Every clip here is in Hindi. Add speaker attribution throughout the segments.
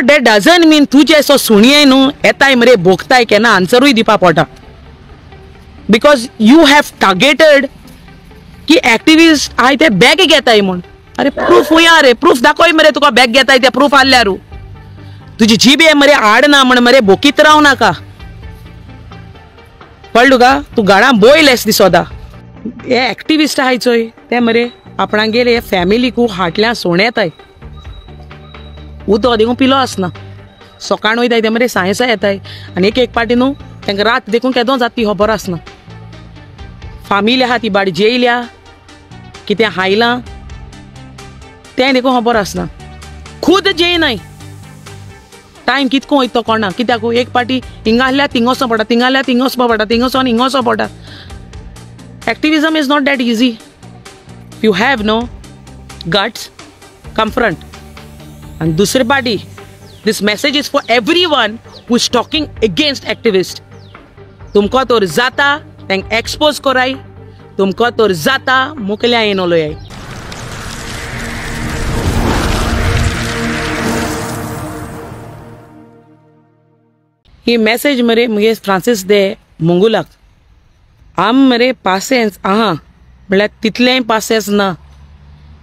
Speaker 1: बट डेट डजंट मीन तू जे असो सुणये न्हू येताय मरे भोगताय केन्ना आन्सरूय दिवपा पडटा बिकॉज यू हॅव टार्गेटेड की एक्टिविस्ट आय ते बॅग घेताय म्हूण अरे प्रूफ हुया रे प्रूफ दाखोय मरे तुका बॅग घेताय ते प्रूफ आसल्यारू तुजी जीब हे मरे आड ना म्हण मरे बोकीत राव नाका कळ्ळें तुका तू गाणा बोयलेस दिसोदा हे एक्टिविस्ट आहाय चोय ते मरे आपणागेले फॅमिलीकू हाटल्या सोण येताय उदक देखून पिलो आसना सकाळ वयताय ते मरे सायन्सा येताय आनी एक पाटी न्हू तांकां रात देखून केदो जाता ती खबर आसना फामिली आहा ती बाड जेयल्या कितें हायलां तें देखून खबर आसना खुद जेयनाय टायम कितको वयता तो कोणा कित्याक एक पाटी हिंगा आहल्यार थिंग वचो पडटा थिंगा आहल्यार थिंग वचपा पडटा थिंग वचोन हिंगा वचो पडटा activism is not that easy you have no guts confront and दूसरी party this message is for everyone who is talking against activist तुमको तोर जाता तेंक एक्सपोज कोराय तुमको तोर जाता मुकल्या येन उलोयाय ही मैसेज मरे मुगे फ्रांसिस दे मुंगुलाक आम मरे पासेंस आहा म्हळ्यार तितलें पासेंस ना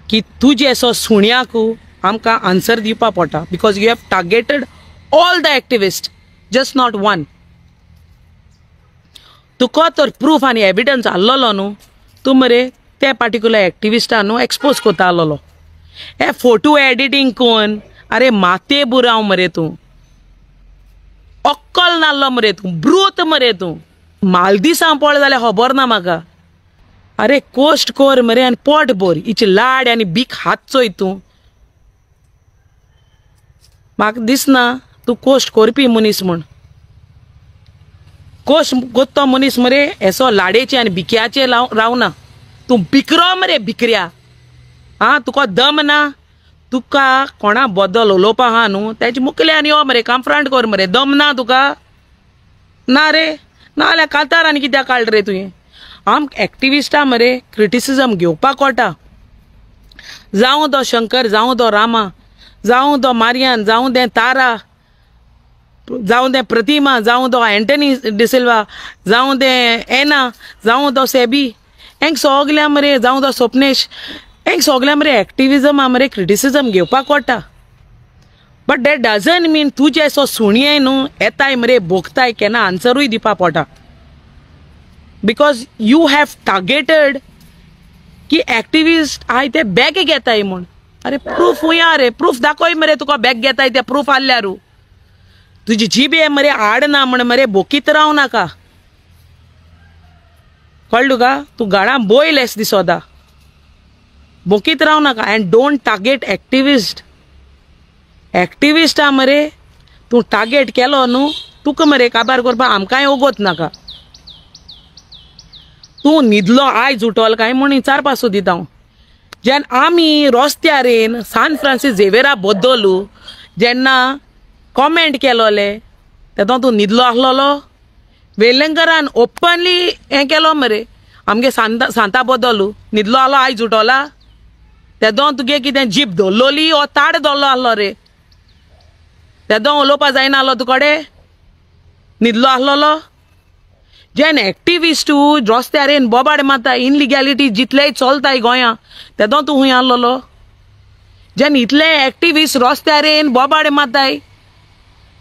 Speaker 1: की तुजे असो सुण्याकू आमकां आन्सर दिवपा पडटा because you have targeted all the activist just not one तुका तर प्रूफ आनी एविडन्स आसलोलो न्हू तूं मरे त्या पार्टिक्युलर एक्टिविस्टान न्हू एक्सपोज कोता आसलोलो हे फोटो एडिटींग कोन्न अरे माते बुराव मरे तूं अक्कल नाल्लो मरे तूं ब्रूत मरे तूं मालदिसां पळ जाल्यार खबर ना म्हाका अरे कोस्ट कोर मरे आनी पोट भर हिचे लाड आनी बीक हात चोय तूं म्हाका दिसना तूं कोस्ट करपी मनीस म्हूण कोस्ट कोत्तो मनीस मरे एसो लाडेचे आनी बिक्याचे रावना तूं बिकरो मरे बिकऱ्या आं तुका दम ना तुका कोणा बद्दल उलोवपा आहा न्हू तेजे मुखल्यान यो मरे कन्फ्रंट कर मरे दम ना तुका ना रे ना जाल्यार कातार आनी कित्याक काड रे तुवें आम एक्टिविस्टां मरे क्रिटिसिजम घेवपाक कोटा जावं तो शंकर जावं तो रामा जावं तो मारियान जावं तें तारा जावं तें प्रतिमा जावं तो एंटनी डिसिल्वा जावं तें एना जावं तो सेबी हेंक सोगल्या मरे जावं तो स्वप्नेश हेंक सोगल्या मरे एक्टिविजमा मरे क्रिटिसिजम घेवपाक कोटा बट डेट डजंट मीन तूं जे असो सुणये न्हू येताय मरे भोगताय केन्ना आन्सरूय दिवपा पडटा बिकॉज यू हॅव टार्गेटेड की एक्टिविस्ट आय ते बॅग घेताय म्हूण अरे प्रूफ हुया रे प्रूफ दाखोय मरे तुका बॅग घेताय ते प्रूफ आसल्यारू तुजी जीब हे मरे आड ना म्हण मरे बोकीत राव नाका कळ्ळें तुका तूं गाणा बोयलेस दिसोदा बोकीत राव नाका एंड डोंट टार्गेट एक्टिविस्ट एक्टिविस्टा मरे तूं टार्गेट केलो न्हू तुका मरे काबार करपा आमकांय ओगोत नाका तूं न्हिदलो आयज उठोल काय म्हूण विचारपा सोदिता हांव जेन्ना आमी रस्त्यारेन सान फ्रांसीस झेवियरा बद्दलू जेन्ना कॉमेंट केलोले तेदो तूं न्हिदलो आसलोलो वेलंकरान ओपनली हें केलो मरे आमगे सांता बद्दलू न्हिदलो आसलो आयज उठोला तेदो तुगे कितें जीप धरलोली ओ ताड धरलो आसलो रे तेदो उलोवपा जायना आसलो तुकोडे न्हिदलो आसलोलो जेन एक्टिविस्ट रस्त्यारेन बोबाड मारता इनलिगॅलिटी जितलेय चलताय गोंया तेदो तूं खूंय आसलोलो जेन इतले एक्टिविस्ट रस्त्यारेन बोबाड मारताय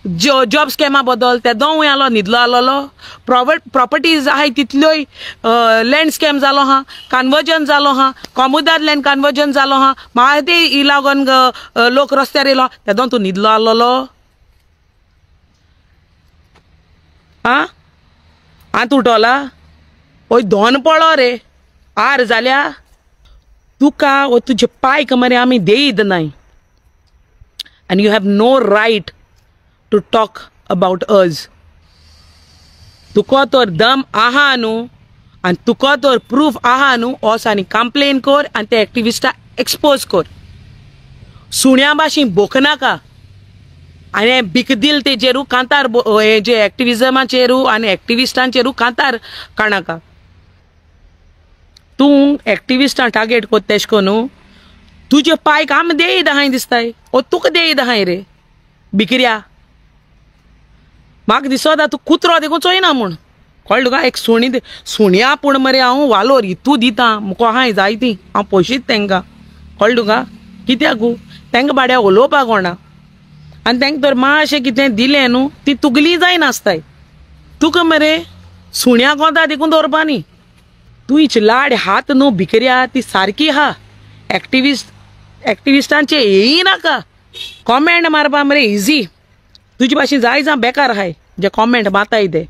Speaker 1: जॉब स्कॅमा बद्दल तेदो खूंय आसलो न्हिदलो आसलोलो प्रॉपर्टीज आहाय तितल्योय लँड स्कॅम जालो हा कन्वर्जन जालो हा कॉमुदार लँड कन्वर्जन जालो हा म्हायती ही लागोन लोक रस्त्यार येयलो तेदो तूं न्हिदलो आसलोलो आं आत उठोला ओय दोन पळो रे आर जाल्या तुका ओ तुजे पायक मरे आमी देयीत नाय आनी you have no right to talk about us तुका तर दम आहा न्हू आनी तुका तर प्रूफ आहा न्हू वच आनी कंप्लेन कर आनी ते एक्टिविस्टा एक्सपोज कर सुण्या भाशेन बोकनाका आनी बिकदील तेजेरू कांतार हे जे एक्टिविजमाचेरू आनी एक्टिविस्टांचेरू कांतार काणाका तूं एक्टिविस्टां टार्गेट कोत तेश कोनू तुजे पायक आमी देयीत आहाय दिसताय ओ तुका देयीत आहाय रे बिकऱ्या म्हाका दिसता तूं कुत्रो देखून चोयना म्हूण कळ्ळें तुका एक सुण्या पूण मरे हांव वालोर हितू दितां मुको आहाय जायतीं हांव पयशीत तांकां कळ्ळें तुका कित्याकू तांकां बाड्या उलोवपाक कोणा आनी तांकां तर मातशें कितें दिलें न्हू ती तुगली जायनासताय तुका मरे सुण्या कोंता देखून दवरपा न्ही तूं हिचे लाड हात न्हू भिकऱ्या ती सारकी आहा एक्टिविस्टांचे येय नाका कॉमेंट मारपा मरे इजी तुजे भाशेन जाय जावं बेकार आहाय जे कॉमेंट मारताय ते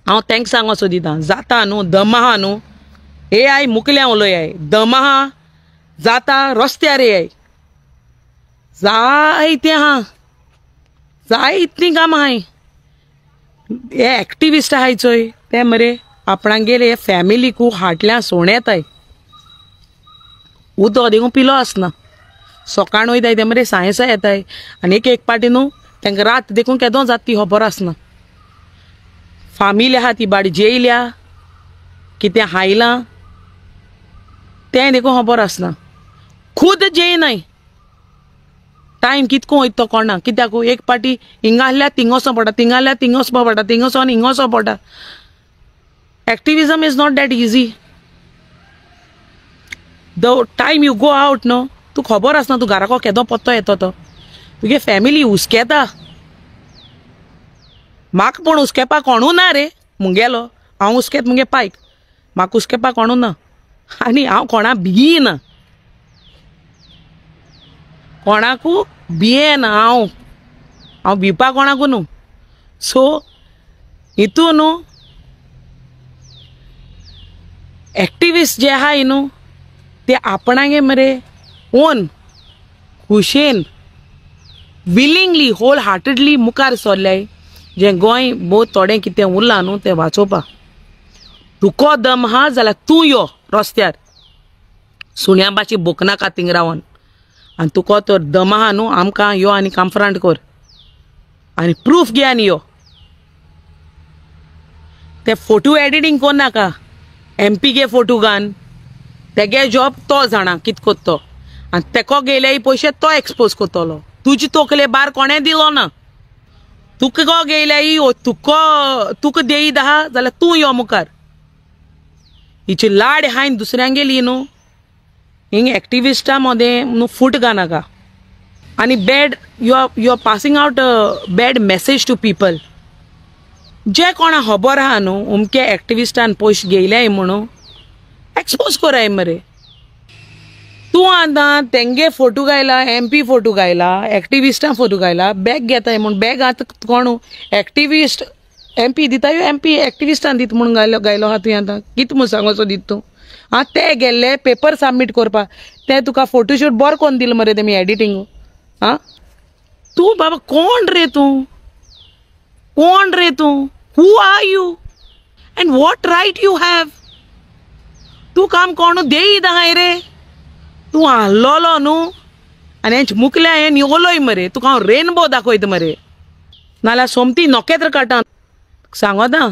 Speaker 1: हांव तांकां सांगोसो दितां जाता न्हू दम आहा न्हू आय मुकल्या उलयाय दम आहा जाता रस्त्यार येय जाय तें आहा जाय इतलीं कामां आहाय हे एक्टिविस्ट आहाय चोय ते मरे आपणागेले फॅमिलीकू हाटल्यान सोण येताय उदक देखून पिलो आसना सकाळ वयताय ते मरे सायंसा येताय आनी एक पाटी न्हू तांकां रात देखून केदो जाता ती खबर आसना फामील आहा ती बाडी जेयल्या कितें हायलां तें देखून खबर आसना खुद जेयनाय टायम कितको वयता तो कोणा कित्याक एक पाटी हिंगा आहल्यार थिंग वचों पडटा थिंगा आहल्यार थिंग वचपा पडटा थिंग वचोन हिंगा वचों पडटा activism is not that easy the time you go out न्हू तूं खबर आसना तूं घराको केदो पत्तो येतो तो तुगे फॅमिली हुस्केता म्हाका पूण हुस्केपा कोणू ना रे मुगेलो हांव हुस्केत मुगे पायक म्हाका हुस्केपा कोणू ना आनी हांव कोणा भियेना कोणाकू भियेना हांव भिवपा कोणाकू न्हू सो हितू न्हू एक्टिविस्ट जे आहाय न्हू ते आपणागे मरे ओन खुशेन विलिंगली होल हार्टेडली मुखार सरल्याय जे गोंय बहुत थोडें कितें उरलां न्हू तें वाचोवपा तुको दम आहा जाल्यार तूं यो रस्त्यार सुण्या भाशी बोकनाका थिंग रावन आनी तुको तर दम आहा न्हू आमकां यो आनी कन्फ्रंट कर आनी प्रूफ घे आनी यो ते फोटो एडिटींग कोन्नाका MP गे फोटो घान तेगे जॉब तो जाणा कित कोत्तो आनी तेको गेले पयशे तो एक्सपोज कोत्तलो तुजी तोकले बार कोणें दिलो ना तुका गेले तुका देयीत आहा जाल्यार तूं यो मुखार हिची लाड हायन दुसऱ्यांक गेली न्हू हिंग एक्टिविस्टा मदें न्हू फूट घानाका आनी bad you are passing out bad message to people जे कोणा खबर आहा न्हू उमके एक्टिविस्टान पयशे घेयल्याय म्हणून एक्सपोज कोराय मरे तूं आतां तेंगे फोटो घायला MP फोटो घायला एक्टिविस्टां फोटो घायला बॅग घेताय म्हूण बॅग आतां कोण एक्टिविस्ट MP दिताय MP एक्टिविस्टान दीत म्हणून घायलो आहा तुवें आतां कितें म्हूण सांगोचो दीत तूं आं ते गेल्ले पेपर सबमीट करपा ते तुका फोटोशूट बरो कोन्न दिलो मरे तेमी एडिटींग आं तूं बाबा कोण रे तूं who are you and what right you have तूं काम कोण देयीत आहाय रे तूं आहलोलो न्हू आनी हेंच मुकल्या हें निवलोय मरे तुका हांव रेनबो दाखयता मरे नाल्यार सोमती नोकेत्र काडटा सांगोता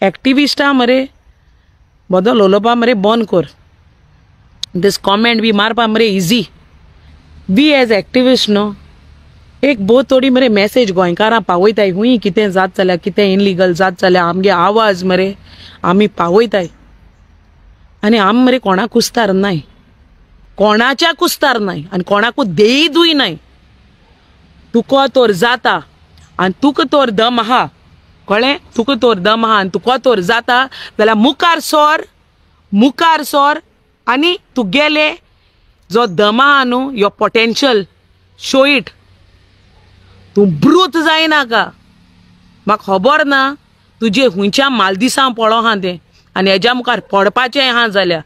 Speaker 1: एक्टिविस्टां मरे बदल उलोवपा मरे बंद कर दिस कॉमेंट बी मारपा मरे इजी बी एज एक्टिविस्ट न्हू एक बहुत थोडी मरे मेसेज गोंयकारां पावयताय खूंय कितें जात जाल्यार कितें इनलिगल जात जाल्यार आमगे आवाज मरे आमी पावयताय आनी आमी मरे कोणाक कुस्तार नाय कोणाच्या कुस्तार नाय आनी कोणाकू देयीतूय नाय तुका तोर जाता आनी तुका तोर दम आहा कळ्ळें तुका तोर दम आहा आनी तुका तोर जाता जाल्यार मुखार सोर आनी तुगेले जो दम आहा न्हू यो पोटेन्शियल शो इट तूं ब्रूत जायनाका म्हाका खबर ना तुजे हुंयच्या मालदिसां पळो आहा तें आनी हेज्या मुखार पडपाचें आहा जाल्यार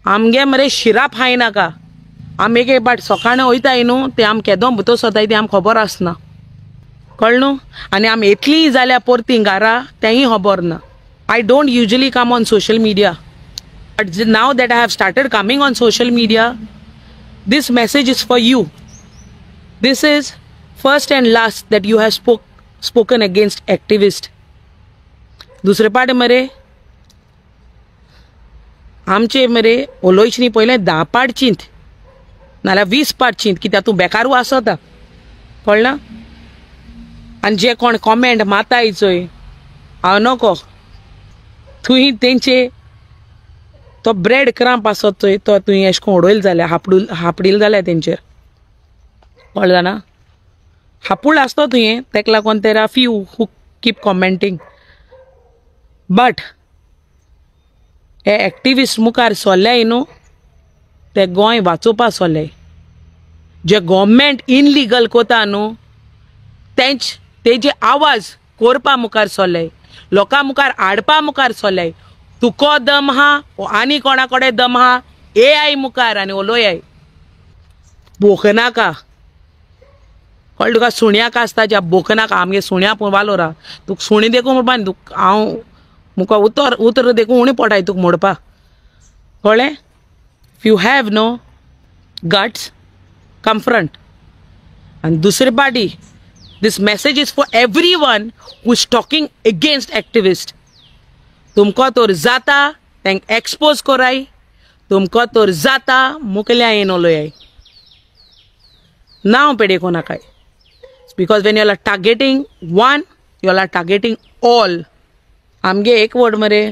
Speaker 1: आमगे मरे शिराप हायनाका आमी एक बाट सकाळीं वयताय न्हू ते आमी केदो भितर सोताय ते आमकां खबर आसना कळ्ळें न्हू आनी आमी येतलीं जाल्यार परतीं घरा तेंय खबर ना I don't usually come on social media but now that I have started coming on social media this message is for you this is first and last that you have spoken against activist दुसरे पाट मरे आमचे मरे उलोयच न्ही पयलें 10 पाट चिंत नाल्यार 20 पाट चिंत कित्याक तूं बेकारू आसता कळना. आनी जे कोण कॉमेंट माताय चोय हांव नोको थंय तेंचे तो ब्रेड क्रॅम्प आसत चोय तो तुवें अशें करून उडयलो जाल्यार हापडील जाल्यार तेंचेर कळ्ळें ना. हापूळ आसतो तुवें तेका लागून there are few who keep commenting. But हे एक्टिविस्ट मुखार सोल्ल्याय न्हू ते गोंय वाचोवपा सोल्ल्याय. जे गव्हर्मेंट इनलिगल कोता न्हू तेजे आवाज कोरपा मुखार सोल्ल्याय, लोकां मुखार हाडपा मुखार सोल्ल्याय. तुको दम हा आनी कोणा कडेन दम हा AI मुखार आनी उलोयाय. बोकनाका कळ्ळें तुका. सुण्याक आसता ज्या बोकनाका आमगे सुण्या पूण वालोर हा तुका सुणी देखून म्हणपा न्ही तुका हांव मुका उतर देखून उणी पडटाय तुका मोडपा कळ्ळें. If you have no guts confront. And दूसरी party this message is for everyone who is talking against activists. तुमको तोर जाता तेंक एक्सपोज कोराय, तुमको तोर जाता मुकल्या येन उलोयाय. नाव पेडेको नाकाय. Because when you are targeting one you are targeting all. आमगे एक वर्ड मरे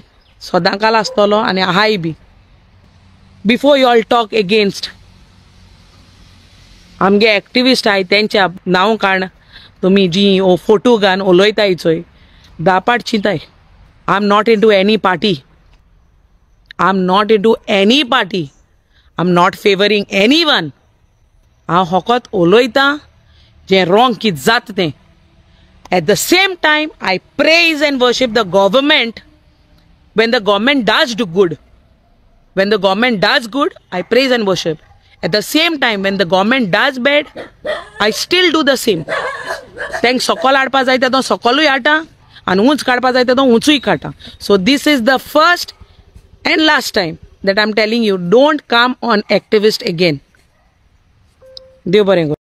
Speaker 1: सदांकाल आसतलो आनी आहाय बी. Before you all talk against आमगे एक्टिविस्ट आहाय तेंच्या नांव काण तुमी जी ओ फोटो घान उलोयताय चोय दापाट चिंताय. I am not into any party. I am not into any party. I am not favouring any one. हांव होकोत उलोयतां जें रॉंग कितें जाता तें. At the same time I praise and worship the government when the government does do good. When the government does good I praise and worship. At the same time, when the government does bad, I still do the same. तेंक सकल हाडपा जाय तो सकलूय हाडटा आनी उंच काडपा जाय तो उंचूय काडटा. So this is the first and last time that I'm telling you, don't come on activist again. देव बरें करूं.